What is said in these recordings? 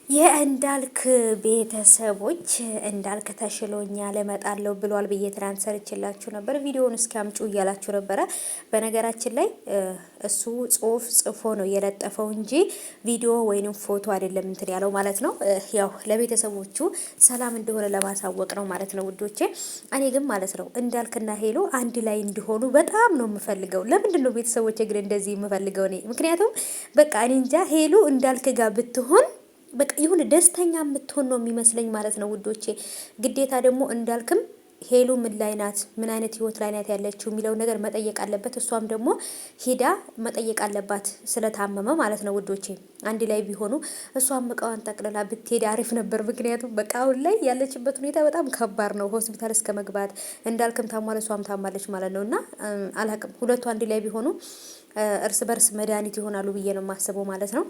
የእንዳልክ ቤተሰቦች እንዳልክ ተሽሎኛል እመጣለሁ ብሏል ብዬ ትናንት ሰርችላችሁ ነበር። ቪዲዮውን እስኪ አምጩ እያላችሁ ነበረ። በነገራችን ላይ እሱ ጽሁፍ ጽፎ ነው የለጠፈው እንጂ ቪዲዮ ወይንም ፎቶ አይደለም እንትን ያለው ማለት ነው። ያው ለቤተሰቦቹ ሰላም እንደሆነ ለማሳወቅ ነው ማለት ነው ውዶቼ። እኔ ግን ማለት ነው እንዳልክና ሄሎ አንድ ላይ እንዲሆኑ በጣም ነው የምፈልገው። ለምንድን ነው ቤተሰቦቼ ግን እንደዚህ የምፈልገው እኔ? ምክንያቱም በቃ እኔ እንጃ ሄሎ እንዳልክ ጋር ብትሆን በቃ ይሁን ደስተኛ የምትሆን ነው የሚመስለኝ ማለት ነው ውዶቼ። ግዴታ ደግሞ እንዳልክም ሄሉ ምን ላይ ናት፣ ምን አይነት ህይወት ላይ ናት ያለችው የሚለው ነገር መጠየቅ አለበት። እሷም ደግሞ ሄዳ መጠየቅ አለባት ስለታመመ ማለት ነው ውዶቼ። አንድ ላይ ቢሆኑ እሷም እቃዋን ጠቅልላ ብትሄድ አሪፍ ነበር። ምክንያቱም በቃ አሁን ላይ ያለችበት ሁኔታ በጣም ከባድ ነው። ሆስፒታል እስከ መግባት እንዳልክም ታሟል፣ እሷም ታማለች ማለት ነው። እና አላቅም ሁለቱ አንድ ላይ ቢሆኑ እርስ በርስ መድኃኒት ይሆናሉ ብዬ ነው የማስበው ማለት ነው።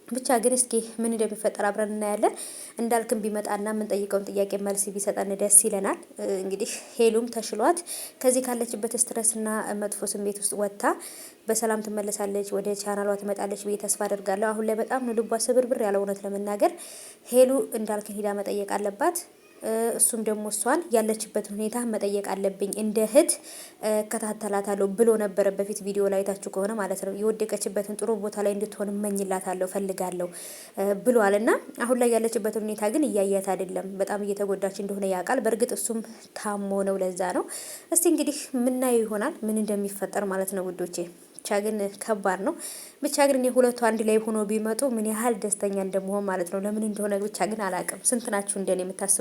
ብቻ ግን እስኪ ምን እንደሚፈጠር አብረን እናያለን። እንዳልክም ቢመጣና የምንጠይቀውን ጥያቄ መልስ ቢሰጠን ደስ ይለናል። እንግዲህ ሄሉም ተሽሏት ከዚህ ካለችበት ስትረስና መጥፎ ስሜት ውስጥ ወጥታ በሰላም ትመለሳለች፣ ወደ ቻናሏ ትመጣለች ብዬ ተስፋ አደርጋለሁ። አሁን ላይ በጣም ነው ልቧ ስብርብር ያለ እውነት ለመናገር ሄሉ እንዳልክን ሂዳ መጠየቅ አለባት። እሱም ደግሞ እሷን ያለችበትን ሁኔታ መጠየቅ አለብኝ እንደ እህት እከታተላታለሁ ብሎ ነበረ በፊት ቪዲዮ ላይ ታችሁ ከሆነ ማለት ነው። የወደቀችበትን ጥሩ ቦታ ላይ እንድትሆን እመኝላታለሁ ፈልጋለሁ ብሏል። እና አሁን ላይ ያለችበትን ሁኔታ ግን እያያት አይደለም። በጣም እየተጎዳች እንደሆነ ያውቃል። በእርግጥ እሱም ታሞ ነው፣ ለዛ ነው። እስቲ እንግዲህ ምናየው ይሆናል ምን እንደሚፈጠር ማለት ነው ውዶቼ። ብቻ ግን ከባድ ነው። ብቻ ግን እኔ ሁለቱ አንድ ላይ ሆኖ ቢመጡ ምን ያህል ደስተኛ እንደመሆን ማለት ነው። ለምን እንደሆነ ብቻ ግን አላውቅም። ስንት ናችሁ እንደኔ የምታስቡ?